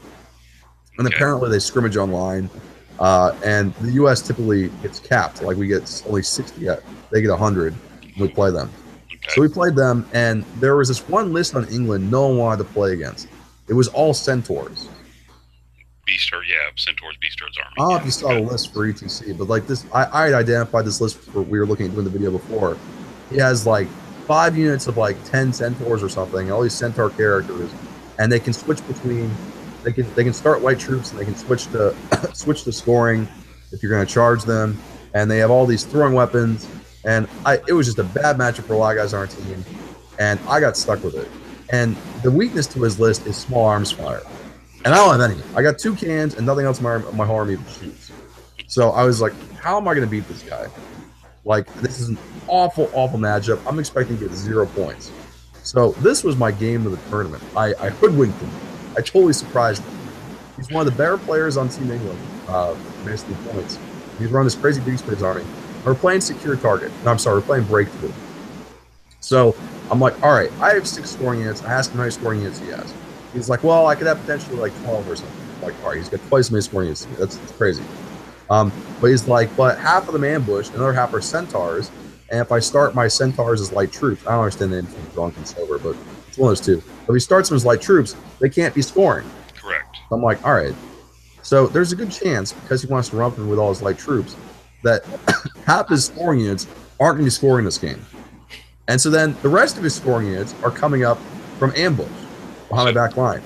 And apparently they scrimmage online. And the U.S. typically gets capped. Like we get only 60. They get 100. We play them. Okay. So we played them, and there was this one list on England no one wanted to play against. It was all Centaurs. Centaurs, Beastars army. I don't know if you saw the list for ETC, but like this, I had identified this list for we were looking at doing the video before. He has like 5 units of like 10 Centaurs or something, all these Centaur characters, and they can switch between. They can start light troops and they can switch to scoring. if you're going to charge them, and they have all these throwing weapons. And it was just a bad matchup for a lot of guys on our team, and I got stuck with it. And the weakness to his list is small arms fire, and I don't have any. I got 2 cans and nothing else in my whole army but shoots. So I was like, how am I going to beat this guy? Like, this is an awful, awful matchup. I'm expecting to get 0 points. So this was my game of the tournament. I hoodwinked him. I totally surprised him. He's one of the better players on Team England, basically points. He's running this crazy beast for his army. We're playing secure target. No, I'm sorry, we're playing breakthrough. So I'm like, all right, I have 6 scoring units. I asked him how many scoring units he has. He's like, well, I could have potentially like 12 or something. I'm like, all right, he's got twice as many scoring units. That's crazy. But he's like, but half of them ambushed, another half are centaurs. And if I start my centaurs as light troops, I don't understand the name from drunk and sober, but it's one of those two. If he starts them as light troops, they can't be scoring. Correct. So I'm like, all right. So there's a good chance, because he wants to run with all his light troops, that half his scoring units aren't going to be scoring this game. And so then the rest of his scoring units are coming up from ambush behind my back line.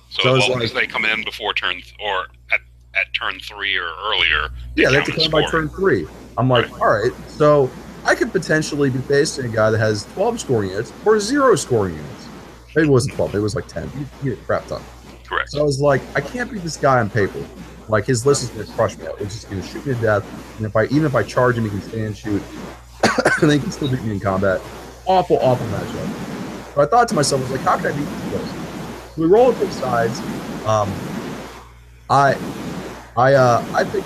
So as long as they come in before turn, or at turn 3 or earlier, they have to come by turn 3. I'm like, all right, so I could potentially be facing a guy that has 12 scoring units or 0 scoring units. Maybe it wasn't 12, maybe it was like 10. He had crap ton. Correct. So I was like, I can't beat this guy on paper. Like, his list is going to crush me out. It's just going to shoot me to death. And even if I charge him, he can stay and shoot. And then he can still beat me in combat. Awful, awful matchup. So I thought to myself, I was like, how can I beat this list? So we roll at both sides. I think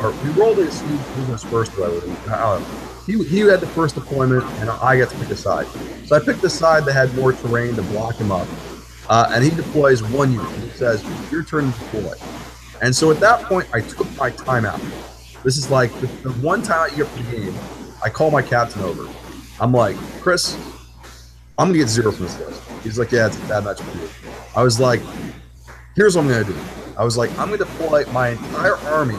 or we rolled a siege who was first, I don't know. He had the first deployment, and I got to pick a side. So I picked the side that had more terrain to block him up. And he deploys 1 unit. And he says, your turn to deploy. And so at that point, I took my timeout. This is like the one timeout you get for the game. I call my captain over. I'm like, Chris, I'm going to get 0 from this list. He's like, yeah, it's a bad match for you. I was like, here's what I'm going to do. I was like, I'm going to deploy my entire army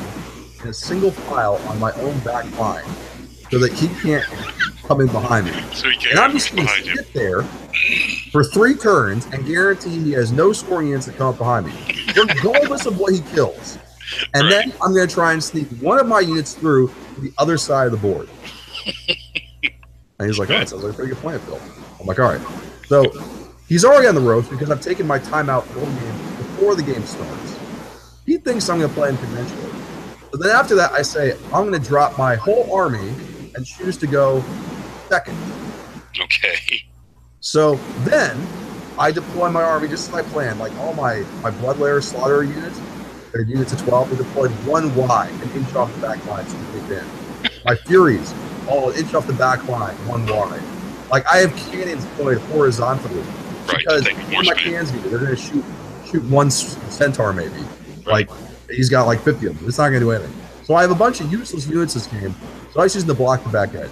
in a single file on my own back line so that he can't come in behind me. So he can't. And I'm just going to sit there for 3 turns and guarantee he has no scoring units that come up behind me, regardless of what he kills. And then I'm going to try and sneak one of my units through to the other side of the board. And he's like, oh, that sounds like a pretty good plan, Phil. I'm like, all right. So he's already on the ropes because I've taken my timeout before the game starts. He thinks I'm going to play him conventionally. But then after that, I say, I'm going to drop my whole army and choose to go second. Okay. So then I deploy my army just as I planned. Like all my Bloodlayer Slaughter units, they're units of 12, they deployed 1 wide, an inch off the back line, so they in. My Furies, all an inch off the back line, 1 wide. Like, I have cannons deployed horizontally. Because my cannons they're going to shoot 1 centaur maybe. Like, he's got like 50 of them. It's not going to do anything. So I have a bunch of useless units this game. So I was choosing to block the back edge.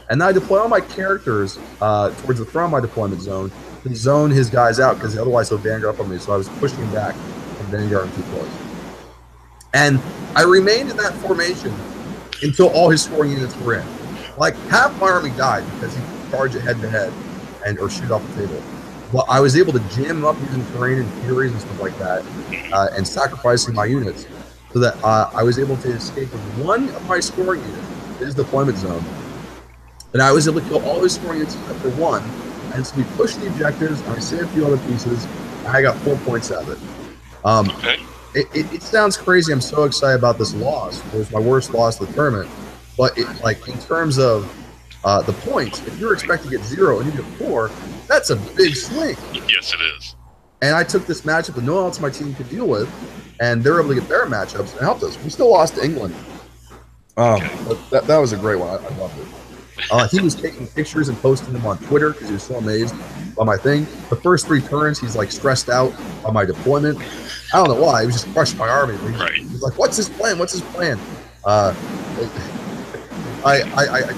And then I deploy all my characters towards the front of my deployment zone to zone his guys out, because otherwise he'll Vanguard up on me. So I was pushing him back and Vanguard him too close. And I remained in that formation until all his scoring units were in. Like, half my army died because he charged it head-to-head or shoot off the table. Well, I was able to jam him up using terrain and furies and stuff like that, and sacrificing my units so that I was able to escape with 1 of my scoring units, his deployment zone. And I was able to kill all his scoring units except for 1. And so we pushed the objectives, and I saved a few other pieces, and I got 4 points out of it. Okay. It sounds crazy. I'm so excited about this loss. It was my worst loss of the tournament. But like, in terms of the points, if you're expecting to get 0 and you get 4, that's a big swing. Yes, it is. And I took this matchup that no one else on my team could deal with, and they were able to get their matchups and helped us. We still lost to England. But that was a great one. I loved it. He was taking pictures and posting them on Twitter because he was so amazed by my thing. The first 3 turns, he's like stressed out by my deployment. I don't know why. He was just crushed my army. He's like, "What's his plan? What's his plan?" I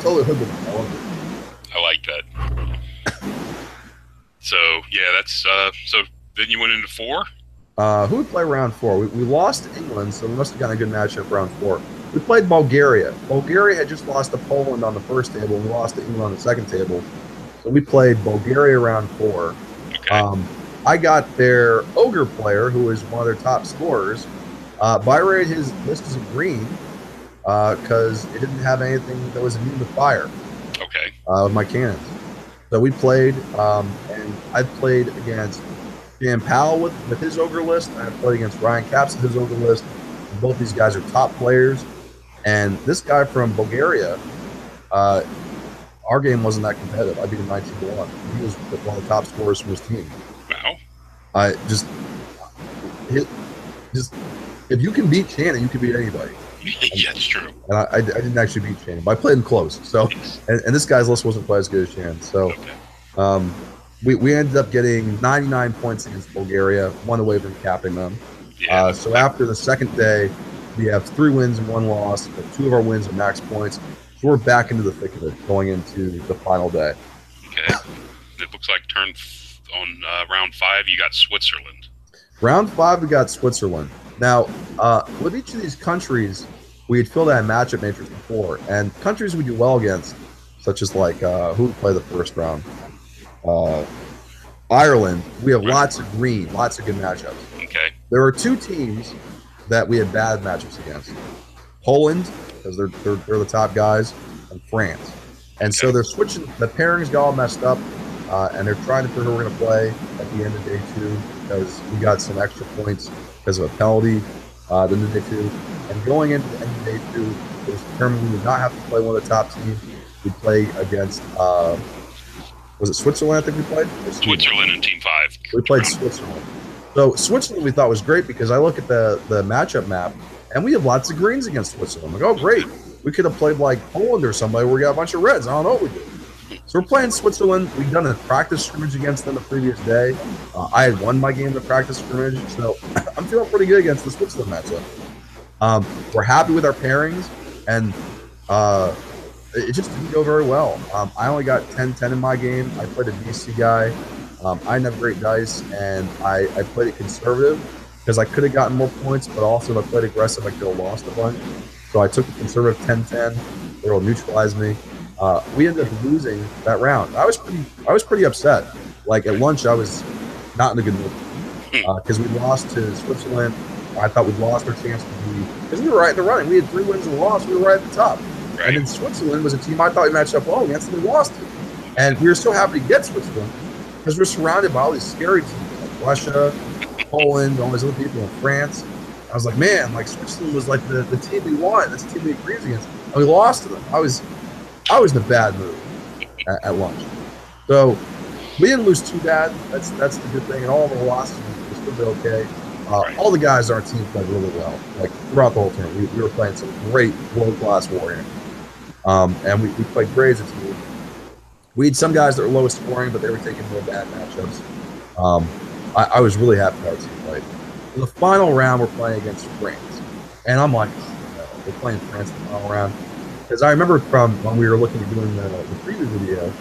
totally hooked him. I loved it. I like that. So yeah, that's so. Then you went into 4. Who would play round 4? We lost to England, so we must have gotten a good matchup round 4. We played Bulgaria. Bulgaria had just lost to Poland on the first table, and we lost to England on the second table. So we played Bulgaria round 4. Okay. I got their Ogre player, who is one of their top scorers. Buy rate, his list is in green, because it didn't have anything that was immune to fire Okay. with my cannons. So we played, and I played against Dan Powell with his ogre list. And I played against Ryan Capps with his ogre list. And both these guys are top players. And this guy from Bulgaria, uh, our game wasn't that competitive. I beat him 19-1. He was one of the top scorers from his team. Wow. I just if you can beat Shannon, you can beat anybody. Yeah, it's true. And I didn't actually beat Shannon, but I played him close. So, and this guy's list wasn't quite as good as Shannon. So, Okay. we ended up getting 99 points against Bulgaria, one away from capping them. Yeah. So after the second day, we have 3 wins and 1 loss. But 2 of our wins are max points. So we're back into the thick of it going into the final day. Okay. It looks like on round 5, you got Switzerland. Round 5, we got Switzerland. Now, with each of these countries, we had filled out a matchup matrix before, and countries we do well against, such as like who would play the first round? Ireland. We have lots of green, lots of good matchups. Okay. There are 2 teams that we had bad matchups against: Poland, because they're the top guys, and France. And so they're switching. The pairings got all messed up, and they're trying to figure who we're going to play at the end of day 2 because we got some extra points because of a penalty. The end of day 2, and going into the end of day 2, it was determined we would not have to play one of the top teams. We'd play against. Was it Switzerland? I think we played. Switzerland in Team 5. We played Switzerland. So Switzerland we thought was great because I look at the matchup map and we have lots of greens against Switzerland. I'm like, oh great, we could have played like Poland or somebody where we got a bunch of reds. I don't know what we did. So we're playing Switzerland. We've done a practice scrimmage against them the previous day. I had won my game in the practice scrimmage, so I'm feeling pretty good against the Switzerland matchup. We're happy with our pairings, and it just didn't go very well. I only got 10-10 in my game. I played a DC guy. I didn't have great dice, and I played it conservative because I could have gotten more points, but also if I played aggressive, I could have lost a bunch. So I took the conservative 10-10. They will neutralize me. We ended up losing that round. I was pretty upset. Like at lunch, I was not in a good mood because we lost to Switzerland. I thought we'd lost our chance to be because we were right in the running. We had 3 wins and a loss. We were right at the top. Right. And then Switzerland was a team I thought we matched up well against, and we lost it. And we were so happy to get Switzerland because we're surrounded by all these scary teams like Russia, Poland, all these other people in France. I was like, man, like Switzerland was like the team we wanted. That's the team we agreed against, and we lost to them. I was in a bad mood at lunch. So we didn't lose too bad. That's the good thing. And all of our losses we still did okay. All the guys on our team played really well. Like throughout the whole tournament, we were playing some great world-class warrior. And we played great as a team. We had some guys that were lowest scoring, but they were taking more bad matchups. I was really happy how our team played. In the final round, we're playing against France. And I'm like, oh, we're playing France in the final round. Because I remember from when we were looking at doing the preview video,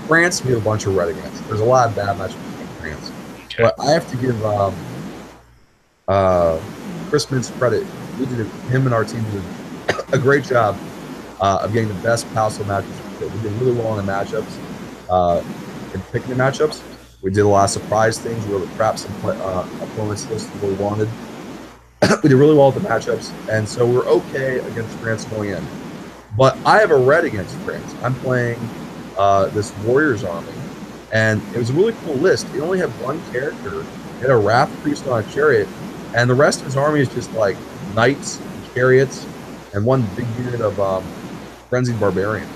France we have a bunch of red against. There's a lot of bad matchups against France. Okay. But I have to give Chris Mintz credit. Him and our team did a great job of getting the best Palso matchups. We did really well in the matchups, in picking the matchups. We did a lot of surprise things. We were able to trap some opponents list what we wanted. We did really well with the matchups, and so we're okay against France going in. But I have a red against France. I'm playing this Warriors army, and it was a really cool list. It only had 1 character. It had a Wrath Priest on a chariot, and the rest of his army is just like knights, and chariots, and 1 big unit of frenzied barbarian.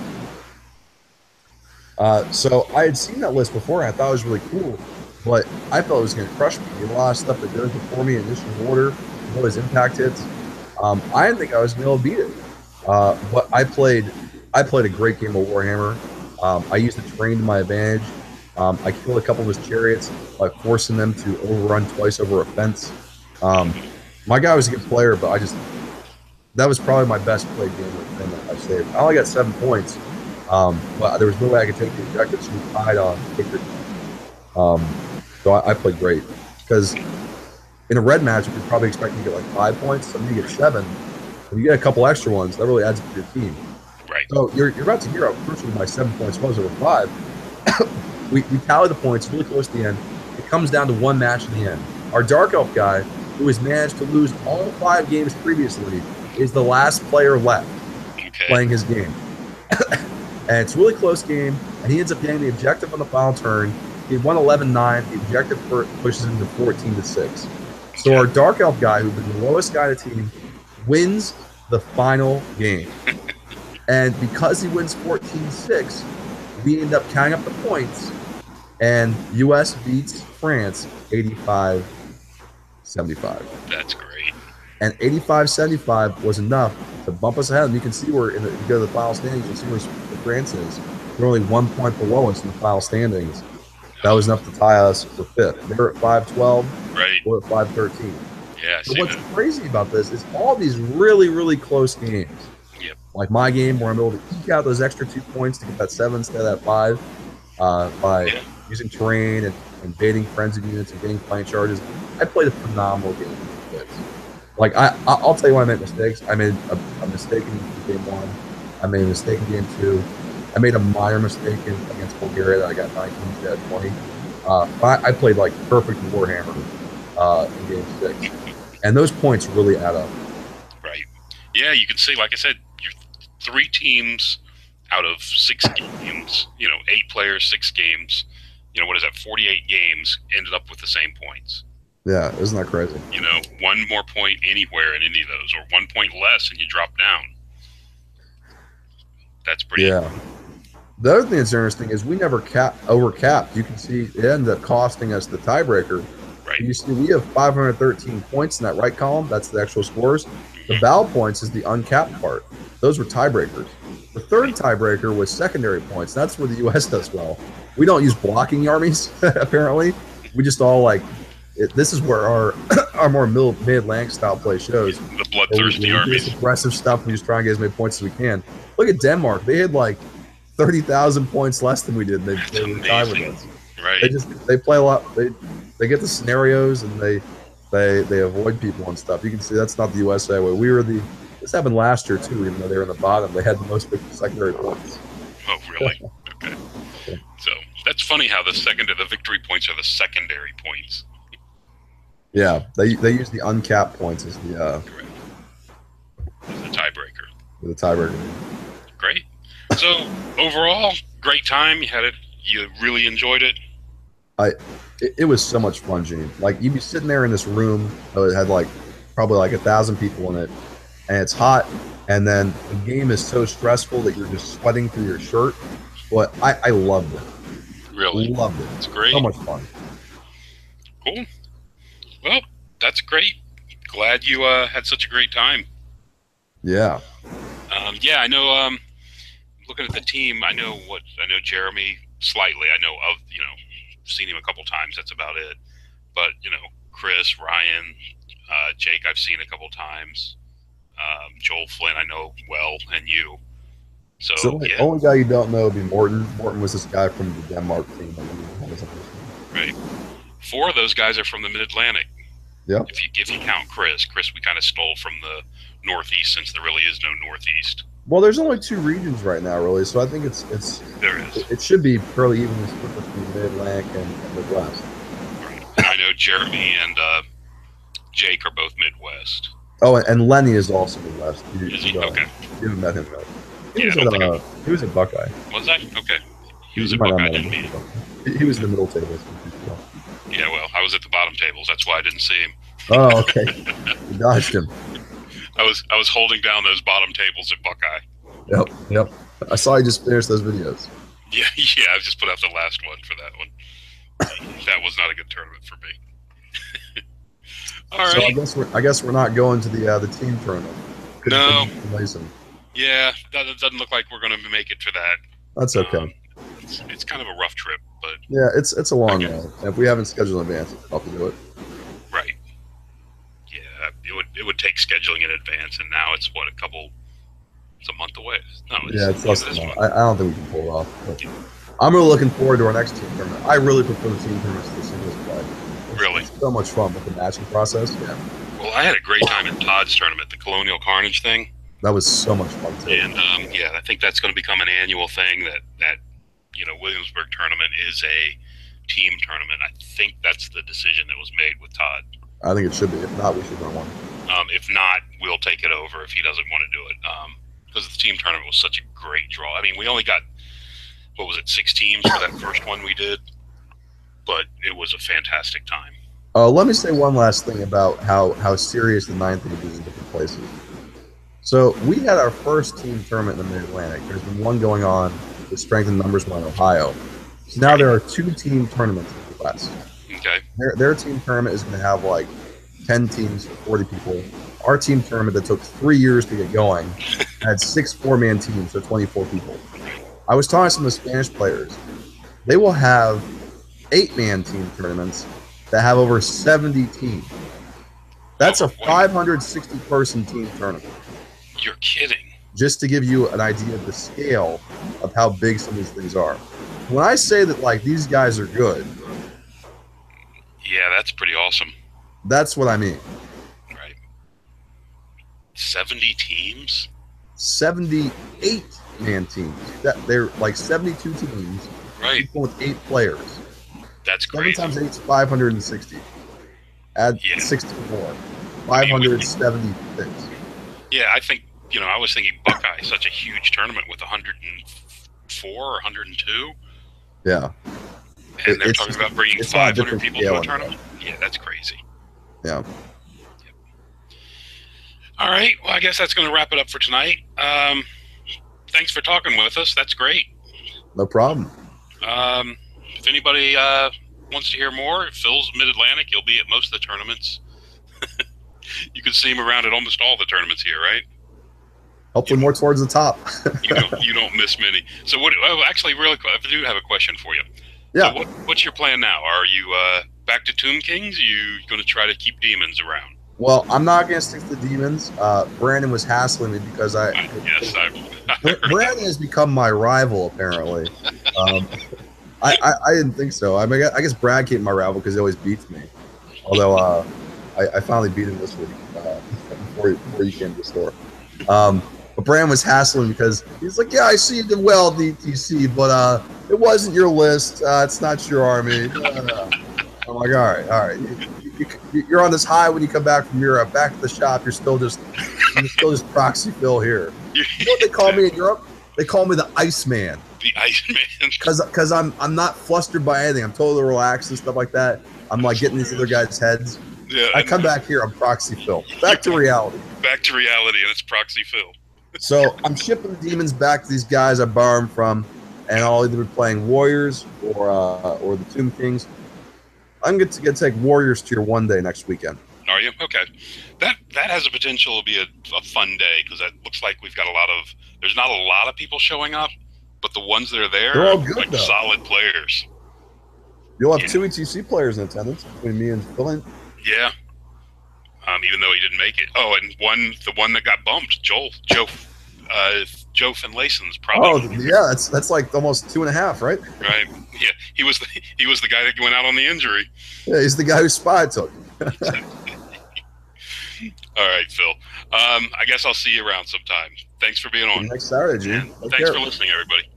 So I had seen that list before, and I thought it was really cool, but I felt it was going to crush me. He had a lot of stuff that goes before me in initial order, all his impact hits. I didn't think I was going to be able to beat it, but I played a great game of Warhammer. I used the terrain to my advantage. I killed a couple of his chariots by forcing them to overrun twice over a fence. My guy was a good player, but that was probably my best played game with him that I've saved. I only got 7 points, but there was no way I could take the objective, so we tied on victory. So I played great because in a red match, you're probably expecting to get like 5 points. So you get 7. If you get a couple extra ones, that really adds up to your team. Right. So you're about to hear how crucial my 7 points was over 5. we tally the points really close to the end. It comes down to 1 match in the end. Our Dark Elf guy, who has managed to lose all 5 games previously, is the last player left Okay. playing his game. And it's a really close game, and he ends up getting the objective on the final turn. He won 11-9. The objective pushes him to 14-6. So our Dark Elf guy, who's been the lowest guy on the team, wins the final game. And because he wins 14-6, we end up counting up the points, and U.S. beats France 85-75. That's great. And 85-75 was enough to bump us ahead. And you can see where, if you go to the final standings, you can see where France is. They're only 1 point below us in the final standings. That was enough to tie us for fifth. They're at 5-12. Right. We're at 5-13. Yeah. So what's crazy about this is all these really, really close games. Yep. Like my game, where I'm able to eke out those extra 2 points to get that 7 instead of that 5 by using terrain and baiting frenzied units and getting flank charges. I played a phenomenal game. Like I'll tell you when I make mistakes. I made a mistake in game 1. I made a mistake in game 2. I made a minor mistake against Bulgaria that I got 19 instead of 20. I played like perfect Warhammer in game 6, and those points really add up. Right. Yeah, you can see, like I said, you're 3 teams out of 6 games. 8 players, 6 games. What is that? 48 games ended up with the same points. Yeah, isn't that crazy? 1 more point anywhere in any of those, or 1 point less, and you drop down. That's pretty. Yeah. The other thing that's interesting is we never overcapped. You can see it ended up costing us the tiebreaker. Right. You see, we have 513 points in that right column. That's the actual scores. The battle points is the uncapped part. Those were tiebreakers. The third tiebreaker was secondary points. That's where the U.S. does well. We don't use blocking armies, apparently. We just all this is where our more mid-Atlantic style play shows. The bloodthirsty armies. Aggressive stuff. We just try and get as many points as we can. Look at Denmark. They had like 30,000 points less than we did. They were tied with us. Right. They play a lot. They get the scenarios and they avoid people and stuff. You can see that's not the USA way. This happened last year too, even though they were in the bottom. They had the most secondary points. Oh, really? Okay. So that's funny how the victory points are the secondary points. Yeah, they use the uncapped points as the tiebreaker. The tiebreaker. Great. So overall, great time. You really enjoyed it. It was so much fun, Gene. Like you'd be sitting there in this room that had probably 1,000 people in it, and it's hot, and then the game is so stressful that you're just sweating through your shirt. But I loved it. Really? Loved it. It's great. So much fun. Cool. Well, that's great. Glad you had such a great time. Yeah. Yeah, I know. Looking at the team, I know Jeremy slightly. I know seen him a couple times. That's about it. But Chris, Ryan, Jake, I've seen a couple times. Joel Flynn, I know well, and you. So the only guy you don't know would be Morton. Morton was this guy from the Denmark team. Right. 4 of those guys are from the Mid-Atlantic. Yeah. If you count Chris, we kind of stole from the Northeast, since there really is no Northeast. Well, there's only 2 regions right now, really. So I think there is. It should be fairly evenly split between the Mid-Atlantic and Midwest. Right. And I know Jeremy and Jake are both Midwest. Oh, and Lenny is also Midwest. Is he? Okay. You haven't met him yet. He was at Buckeye. Was I? Okay. He was at Buckeye. I didn't meet him. He was in the middle tables. Yeah, well, I was at the bottom tables. That's why I didn't see him. Oh, okay. You dodged him. I was holding down those bottom tables at Buckeye. Yep. I saw you just finished those videos. Yeah. I just put out the last one for that one. That was not a good tournament for me. All right. So I guess we're not going to the team tournament. No. Yeah, that doesn't look like we're going to make it for that. That's okay. It's kind of a rough trip, but yeah, it's a long one. If we haven't scheduled in advance, it's tough to do it. Right. Yeah, it would take scheduling in advance, and now it's it's a month away. No, it's less than a month. I don't think we can pull it off. But I'm really looking forward to our next team tournament. I really prefer the team tournaments to the singles play. Really? It's so much fun with the matching process. Yeah. Well, I had a great time at Todd's tournament, the Colonial Carnage thing. That was so much fun too. And I think that's going to become an annual thing. That Williamsburg tournament is a team tournament. I think that's the decision that was made with Todd. I think it should be. If not, we should run one. If not, we'll take it over if he doesn't want to do it. Because the team tournament was such a great draw. I mean, we only got, what was it, 6 teams for that first one we did, but it was a fantastic time. Let me say one last thing about how serious the ninth inning is in different places. So we had our first team tournament in the Mid-Atlantic. There's been one going on with Strength in Numbers one in Ohio. So now there are 2 team tournaments in the West. Okay. Their team tournament is going to have like 10 teams, 40 people. Our team tournament that took 3 years to get going had 6 4-man teams, so 24 people. I was talking to some of the Spanish players. They will have 8-man team tournaments that have over 70 teams. That's a 560-person team tournament. You're kidding. Just to give you an idea of the scale of how big some of these things are. When I say that, like, these guys are good, yeah, that's pretty awesome. that's what I mean. Right. 70 teams? 78-man teams. They're like 72 teams. Right. With 8 players. That's great. 7 times 8 is 560. Add 16 more. 576. Yeah, I think, I was thinking Buckeye, such a huge tournament with 104 or 102. Yeah. And they're talking about bringing 500 people to a tournament? Yeah, that's crazy. Yeah. All right. Well, I guess that's going to wrap it up for tonight. Thanks for talking with us. That's great. No problem. If anybody wants to hear more, Phil's Mid-Atlantic. He'll be at most of the tournaments. You can see him around at almost all the tournaments here, right? Hopefully more towards the top. you don't miss many. So actually, really quick, I do have a question for you. Yeah. So what's your plan now? Are you back to Tomb Kings? Are you going to try to keep demons around? Well, I'm not going to stick to the demons. Brandon was hassling me because Brandon has become my rival, apparently. I didn't think so. I mean, I guess Brad came my rival because he always beats me. Although I finally beat him this week before you came to the store. But Brandon was hassling because he's like, yeah, I see you did well, DTC, but it wasn't your list. It's not your army. I'm like, all right. You're on this high when you come back from Europe. Back to the shop, you're still just proxy Phil here. You know what they call me in Europe? They call me the Iceman. The Iceman. Because I'm not flustered by anything. I'm totally relaxed and stuff like that. I'm like getting these other guys' heads. Yeah, I come back here, I'm proxy Phil. Back to reality. Back to reality, and it's proxy Phil. So I'm shipping the demons back to these guys I borrow them from, and I'll either be playing Warriors or the Tomb Kings. I'm going to take Warriors tier one day next weekend. Are you? Okay. That has a potential to be a fun day because it looks like we've got there's not a lot of people showing up, but the ones that are there they're all are good, like though. Solid players. You'll have 2 ETC players in attendance between me and Phil. Yeah. Even though he didn't make it. Oh, and the one that got bumped, Joe Finlayson's probably. Oh, yeah, that's like almost 2.5, right? Right. Yeah, he was the guy that went out on the injury. Yeah, he's the guy who Spy took. All right, Phil. I guess I'll see you around sometime. Thanks for being on. Next Saturday, Gene. Thanks for listening, everybody.